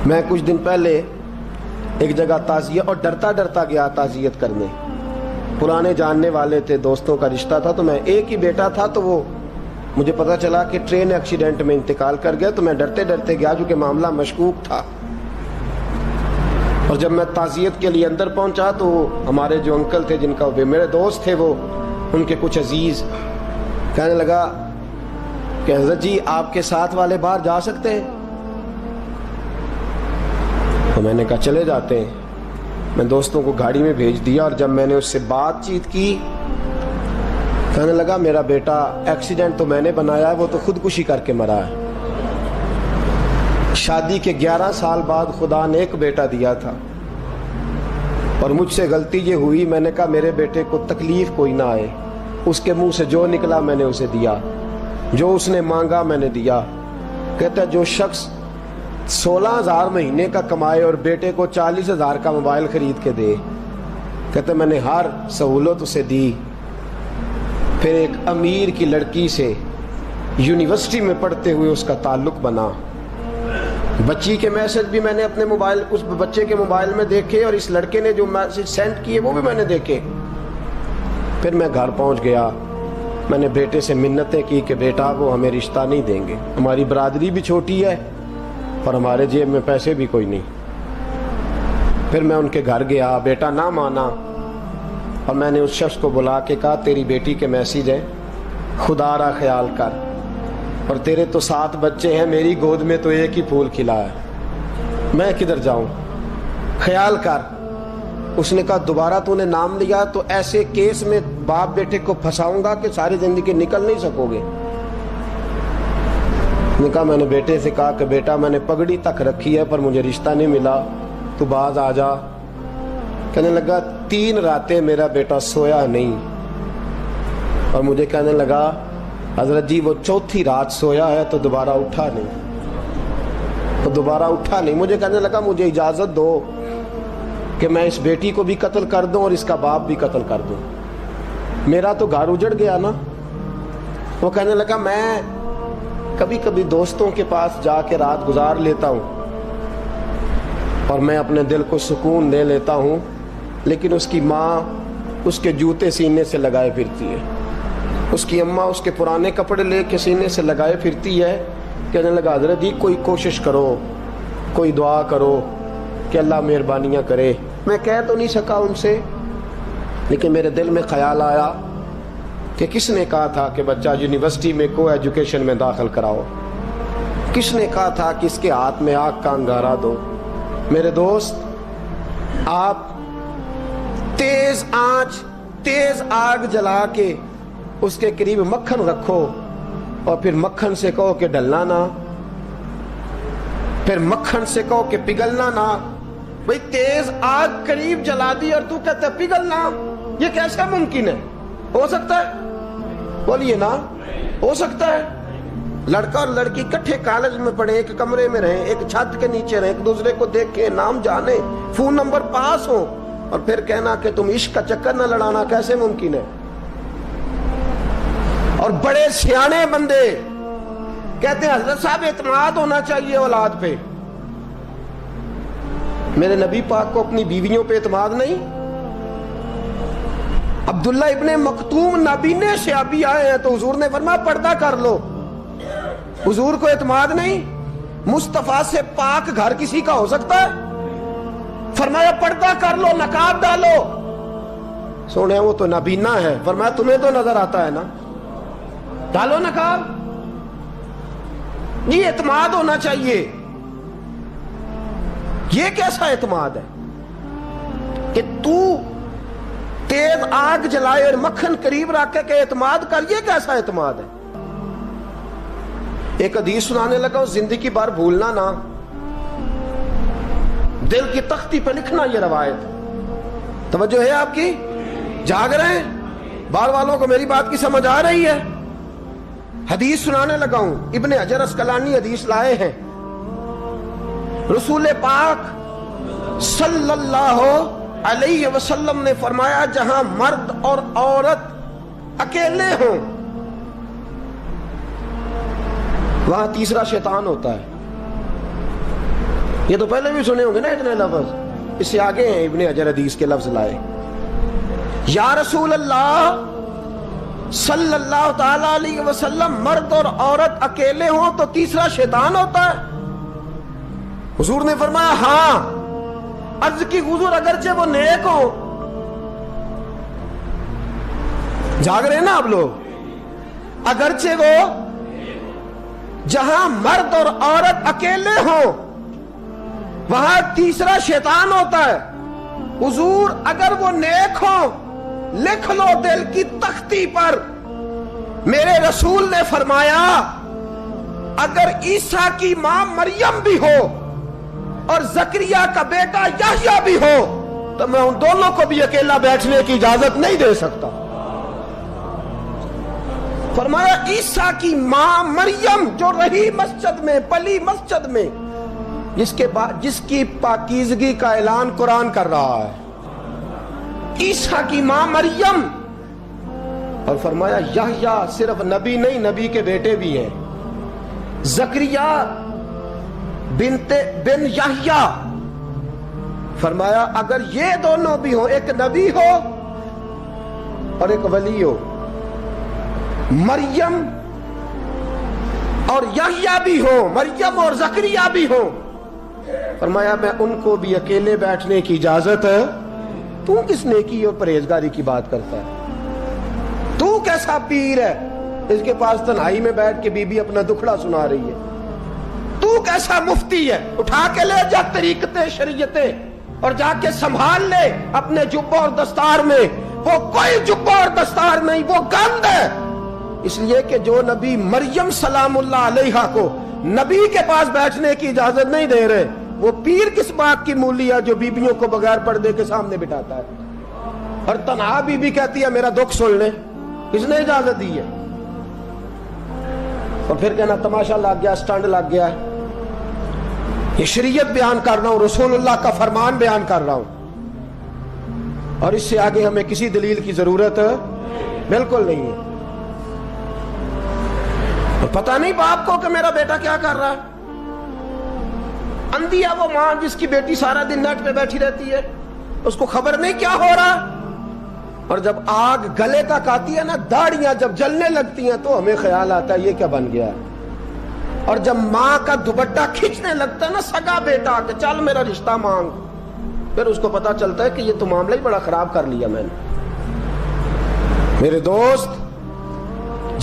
میں کچھ دن پہلے ایک جگہ تعزیت اور ڈرتا ڈرتا گیا تعزیت کرنے. پرانے جاننے والے تھے, دوستوں کا رشتہ تھا, تو میں ایک ہی بیٹا تھا, تو وہ مجھے پتا چلا کہ ٹرین ایکسیڈنٹ میں انتقال کر گیا. تو میں ڈرتے ڈرتے گیا کیونکہ معاملہ مشکوک تھا. اور جب میں تعزیت کے لیے اندر پہنچا تو ہمارے جو انکل تھے, جن کا میرے دوست تھے, وہ ان کے کچھ عزیز کہنے لگا کہ حضرت جی آپ کے ساتھ والے باہر جا سکتے ہیں؟ تو میں نے کہا چلے جاتے ہیں. میں دوستوں کو گاڑی میں بھیج دیا, اور جب میں نے اس سے بات چیت کی, کہنے لگا میرا بیٹا ایکسیڈنٹ تو میں نے بنایا ہے, وہ تو خودکشی کر کے مرا ہے. شادی کے 11 سال بعد خدا نے ایک بیٹا دیا تھا, اور مجھ سے غلطی یہ ہوئی, میں نے کہا میرے بیٹے کو تکلیف کوئی نہ آئے. اس کے منہ سے جو نکلا میں نے اسے دیا, جو اس نے مانگا میں نے دیا. کہتا ہے جو شخص 16,000 مہینے کا کمائے اور بیٹے کو 40,000 کا موبائل خرید کے دے, کہتا ہے میں نے ہر سہولت اسے دی. پھر ایک امیر کی لڑکی سے یونیورسٹی میں پڑھتے ہوئے اس کا تعلق بنا. بچی کے میسج بھی میں نے اپنے موبائل, اس بچے کے موبائل میں دیکھے, اور اس لڑکے نے جو میسج سینڈ کیے وہ بھی میں نے دیکھے. پھر میں گھر پہنچ گیا, میں نے بیٹے سے منتیں کی کہ بیٹا وہ ہمیں رشتہ نہیں دیں گے, ہماری برادری بھی چھوٹی ہے اور ہمارے جیب میں پیسے بھی کوئی نہیں. پھر میں ان کے گھر گیا, بیٹا نہ مانا, اور میں نے اس شخص کو بلا کے کہا تیری بیٹی کے میسج ہیں, خدا را خیال کر, اور تیرے تو 7 بچے ہیں, میری گود میں تو ایک ہی پھول کھلا ہے, میں کدھر جاؤں, خیال کر. اس نے کہا دوبارہ تو نے نام لیا تو ایسے کیس میں باپ بیٹے کو پھنساؤں گا کہ ساری زندگی نکل نہیں سکو گے. نے کہا میں نے بیٹے سے کہا کہ بیٹا میں نے پگڑی تک رکھی ہے پر مجھے رشتہ نہیں ملا, تو باز آ جا. کہنے لگا 3 راتیں میرا بیٹا سویا نہیں, اور مجھے کہنے لگا حضرت جی وہ 4تھی رات سویا ہے تو دوبارہ اٹھا نہیں. مجھے کہنے لگا مجھے اجازت دو کہ میں اس بیٹی کو بھی قتل کر دوں اور اس کا باپ بھی قتل کر دوں, میرا تو گھر اجڑ گیا نا. وہ کہنے لگا میں کبھی کبھی دوستوں کے پاس جا کے رات گزار لیتا ہوں اور میں اپنے دل کو سکون دے لیتا ہوں, لیکن اس کی ماں اس کے جوتے سینے سے لگائے پھرتی ہے, اس کی اماں اس کے پرانے کپڑے لے کے سینے سے لگائے پھرتی ہے. کہنے لگا حضرت جی کوئی کوشش کرو, کوئی دعا کرو کہ اللہ مہربانیاں کرے. میں کہہ تو نہیں سکا ان سے, لیکن میرے دل میں خیال آیا کہ کس نے کہا تھا کہ بچہ یونیورسٹی میں کو ایجوکیشن میں داخل کراؤ, کس نے کہا تھا کہ اس کے ہاتھ میں آگ کا انگارہ دو. میرے دوست, آپ تیز آنچ تیز آگ جلا کے اس کے قریب مکھن رکھو, اور پھر مکھن سے کہو کہ ڈلنا نہ, پھر مکھن سے کہو کہ پگھلنا نہ. بھئی تیز آگ قریب جلا دی اور تو کہتا ہے پگھلنا, یہ کیسا ممکن ہے؟ ہو سکتا ہے؟ بولیے نا, ہو سکتا ہے؟ لڑکا اور لڑکی کٹھے کالج میں پڑھیں, ایک کمرے میں رہیں, ایک چھت کے نیچے رہیں, ایک دوسرے کو دیکھیں, نام جانے, فون نمبر پاس ہو, اور پھر کہنا کہ تم عشق کا چکر نہ لڑانا, کیسے ممکن ہے؟ اور بڑے سیانے بندے کہتے ہیں حضرت صاحب اعتماد ہونا چاہیے اولاد پہ. میرے نبی پاک کو اپنی بیویوں پہ اعتماد نہیں؟ عبداللہ ابن مکتوم نابینے سے ابھی آئے ہیں تو حضور نے فرمایا پردہ کر لو. حضور کو اعتماد نہیں؟ مصطفیٰ سے پاک گھر کسی کا ہو سکتا ہے؟ فرمایا پردہ کر لو, نقاب ڈالو. سونے وہ تو نابینا ہے, فرمایا تمہیں تو نظر آتا ہے نا, ڈالو نقاب. یہ اعتماد ہونا چاہیے. یہ کیسا اعتماد ہے کہ تو تیز آگ جلائے اور مکھن قریب رکھ کے اعتماد کر, یہ کیسا اعتماد ہے؟ ایک حدیث سنانے لگا, زندگی بھر بھولنا نہ, دل کی تختی پہ لکھنا یہ روایت. توجہ ہے آپ کی؟ جاگ رہے ہیں؟ باہر والوں کو میری بات کی سمجھ آ رہی ہے؟ حدیث سنانے لگا ہوں, ابن حجر اسقلانی حدیث لائے ہیں. رسول پاک صلی اللہ علیہ وسلم نے فرمایا جہاں مرد اور عورت اکیلے ہوں وہاں تیسرا شیطان ہوتا ہے. یہ تو پہلے بھی سنے ہوں گے نا اتنے لفظ، اس سے آگے ہیں ابن حجر حدیث کے لفظ لائے. یا رسول اللہ صلی اللہ تعالی علیہ وسلم، مرد اور عورت اکیلے ہوں تو تیسرا شیطان ہوتا ہے؟ حضور نے فرمایا ہاں. عرض کی حضور اگرچہ وہ نیک ہو، جاگ رہے ہیں نا آپ لوگ، اگرچہ وہ جہاں مرد اور عورت اکیلے ہوں وہاں تیسرا شیطان ہوتا ہے. حضور اگر وہ نیک ہو لکھ لو دل کی تختی پر. میرے رسول نے فرمایا اگر عیسیٰ کی ماں مریم بھی ہو اور زکریا کا بیٹا یحییٰ بھی ہو تو میں ان دونوں کو بھی اکیلا بیٹھنے کی اجازت نہیں دے سکتا. فرمایا عیسیٰ کی ماں مریم جو رہی مسجد میں، پلی مسجد میں، جس کی پاکیزگی کا اعلان قرآن کر رہا ہے، عیسیٰ کی ماں مریم. اور فرمایا یحییٰ صرف نبی نہیں، نبی کے بیٹے بھی ہیں، زکریا بن یحییٰ. فرمایا اگر یہ دونوں بھی ہوں، ایک نبی ہو اور ایک ولی ہو، مریم اور یحییٰ بھی ہو، مریم اور زکریا بھی ہو، فرمایا میں ان کو بھی اکیلے بیٹھنے کی اجازت ہے. تو کس نیکی اور پرہیزگاری کی بات کرتا ہے؟ تو کیسا پیر ہے اس کے پاس تنہائی میں بیٹھ کے بی بی اپنا دکھڑا سنا رہی ہے؟ تو کیسا مفتی ہے؟ اٹھا کے لے جا طریقتیں شریعتیں اور جا کے سنبھال لے اپنے جبہ اور دستار میں. وہ کوئی جبہ اور دستار نہیں، وہ گند ہے. اس لیے کہ جو نبی مریم سلام اللہ علیہا کو نبی کے پاس بیٹھنے کی اجازت نہیں دے رہے، وہ پیر کس بات کی مولی ہے جو بیبیوں کو بغیر پردے کے سامنے بٹھاتا ہے؟ اور تنہا بی بی کہتی ہے میرا دکھ سن لے، کس نے اجازت دی ہے؟ اور پھر کہنا تماشا لگ گیا، سٹنڈ لگ گیا ہے. یہ شریعت بیان کر رہا ہوں، رسول اللہ کا فرمان بیان کر رہا ہوں، اور اس سے آگے ہمیں کسی دلیل کی ضرورت بالکل نہیں ہے. پتہ نہیں باپ کو کہ میرا بیٹا کیا کر رہا ہے؟ اندھی ہے وہ ماں جس کی بیٹی سارا دن نیٹ پہ بیٹھی رہتی ہے، اس کو خبر نہیں کیا ہو رہا. اور جب آگ گلے تک آتی ہے نا، داڑیاں جب جلنے لگتی ہیں تو ہمیں خیال آتا ہے یہ کیا بن گیا ہے. اور جب ماں کا دوپٹہ کھینچنے لگتا ہے نا سگا بیٹا کہ چل میرا رشتہ مانگ، پھر اس کو پتا چلتا ہے کہ یہ تو معاملہ ہی بڑا خراب کر لیا میں نے. میرے دوست،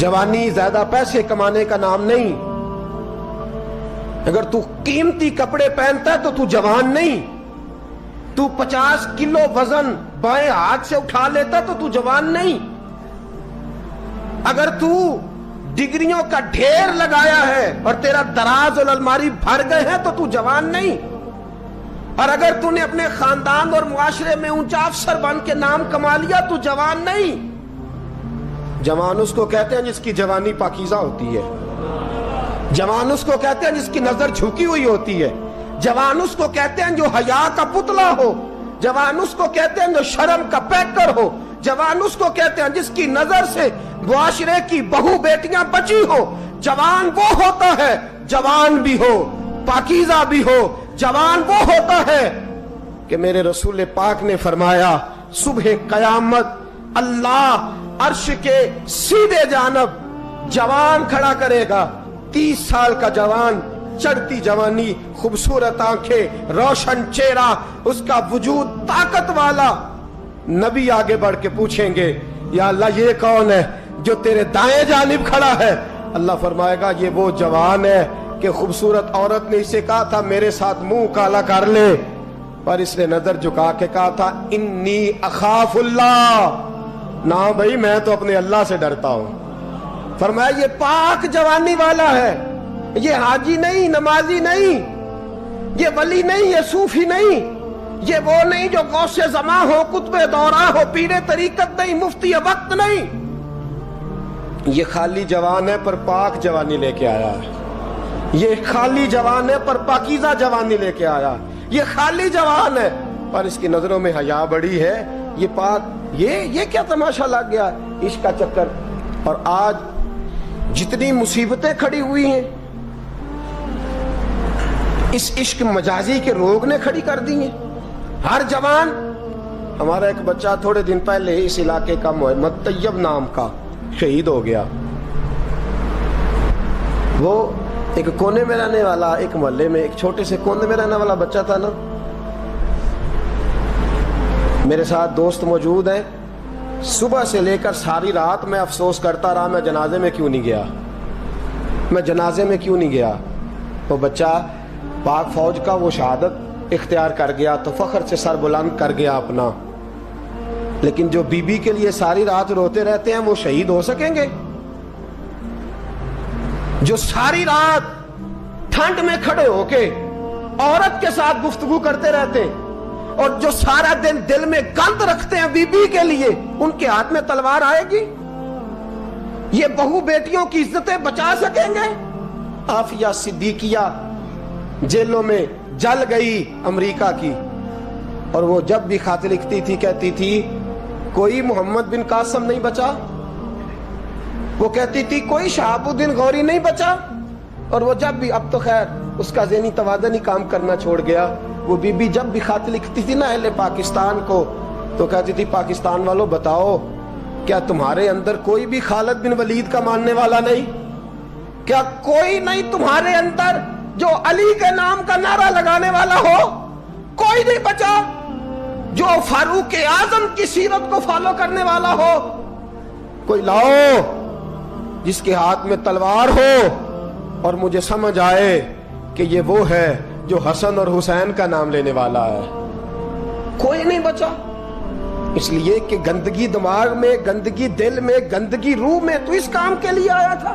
جوانی زیادہ پیسے کمانے کا نام نہیں. اگر تو قیمتی کپڑے پہنتا ہے تو تو جوان نہیں. تو 50 کلو وزن بائیں ہاتھ سے اٹھا لیتا تو تو جوان نہیں. اگر تو ڈگریوں کا ڈھیر لگایا ہے اور تیرا دراز اور الماری بھر گئے ہیں تو تو جوان نہیں. اور اگر تو نے اپنے خاندان اور معاشرے میں اونچا افسر بن کے نام کما لیا تو جوان نہیں. جوان اس کو کہتے ہیں جس کی جوانی پاکیزہ ہوتی ہے. جوان اس کو کہتے ہیں جس کی نظر جھکی ہوئی ہوتی ہے. جوان اس کو کہتے ہیں جو حیا کا پتلا ہو. جوان اس کو کہتے ہیں جو شرم کا پیکر ہو. جوان اس کو کہتے ہیں جس کی نظر سے معاشرے کی بہو بیٹیاں بچی ہو. جوان وہ ہوتا ہے، جوان بھی ہو پاکیزہ بھی ہو، جوان وہ ہوتا ہے کہ میرے رسول پاک نے فرمایا صبح قیامت اللہ عرش کے سیدھے جانب جوان کھڑا کرے گا. 30 سال کا جوان، چڑھتی جوانی، خوبصورت آنکھیں، روشن چہرہ، اس کا وجود طاقت والا. نبی آگے بڑھ کے پوچھیں گے یا اللہ یہ کون ہے جو تیرے دائیں جانب کھڑا ہے؟ اللہ فرمائے گا یہ وہ جوان ہے کہ خوبصورت عورت نے اسے کہا تھا میرے ساتھ منہ کالا کر لے، پر اس نے نظر جھکا کے کہا تھا انی اخاف اللہ. نا بھائی میں تو اپنے اللہ سے ڈرتا ہوں. فرمایا یہ پاک جوانی والا ہے، یہ حاجی نہیں، نمازی نہیں، یہ ولی نہیں، یہ صوفی نہیں، یہ وہ نہیں جو غوث زماں ہو، قطب دورہ ہو، پیر طریقت نہیں، مفتی وقت نہیں. یہ خالی جوان ہے پر پاک جوانی لے کے آیا ہے. یہ خالی جوان ہے پر پاکیزہ جوانی لے کے آیا. یہ خالی جوان ہے پر اس کی نظروں میں حیا بڑی ہے. یہ پاک، یہ کیا تماشا لگ گیا عشق کا چکر. اور آج جتنی مصیبتیں کھڑی ہوئی ہیں اس عشق مجازی کے روگ نے کھڑی کر دی ہیں. ہر جوان. ہمارا ایک بچہ تھوڑے دن پہلے اس علاقے کا محمد طیب نام کا شہید ہو گیا. وہ ایک کونے میں رہنے والا, ایک محلے میں ایک چھوٹے سے کونے میں رہنے والا بچہ تھا نا. میرے ساتھ دوست موجود ہیں. صبح سے لے کر ساری رات میں افسوس کرتا رہا میں جنازے میں کیوں نہیں گیا, میں جنازے میں کیوں نہیں گیا. وہ بچہ پاک فوج کا وہ شہادت اختیار کر گیا تو فخر سے سر بلند کر گیا اپنا. لیکن جو بی بی کے لیے ساری رات روتے رہتے ہیں وہ شہید ہو سکیں گے؟ جو ساری رات ٹھنڈ میں کھڑے ہو کے عورت کے ساتھ گفتگو کرتے رہتے ہیں اور جو سارا دن دل میں گند رکھتے ہیں بی بی کے لیے, ان کے ہاتھ میں تلوار آئے گی؟ یہ بہو بیٹیوں کی عزتیں بچا سکیں گے؟ عافیہ صدیقیہ جیلوں میں جل گئی امریکہ کی, اور وہ جب بھی خط لکھتی تھی کہتی تھی کوئی محمد بن قاسم نہیں بچا. وہ کہتی تھی کوئی شہاب الدین غوری نہیں بچا. اور وہ جب بھی, اب تو خیر اس کا ذہنی توازن ہی کام کرنا چھوڑ گیا, وہ بی بی جب بھی خط لکھتی تھی نا اہل پاکستان کو تو کہتی تھی پاکستان والوں بتاؤ کیا تمہارے اندر کوئی بھی خالد بن ولید کا ماننے والا نہیں؟ کیا کوئی نہیں تمہارے اندر جو علی کے نام کا نعرہ لگانے والا ہو؟ کوئی نہیں بچا جو فاروق اعظم کی سیرت کو فالو کرنے والا ہو؟ کوئی لاؤ جس کے ہاتھ میں تلوار ہو اور مجھے سمجھ آئے کہ یہ وہ ہے جو حسن اور حسین کا نام لینے والا ہے. کوئی نہیں بچا. اس لیے کہ گندگی دماغ میں, گندگی دل میں, گندگی روح میں تو اس کام کے لیے آیا تھا.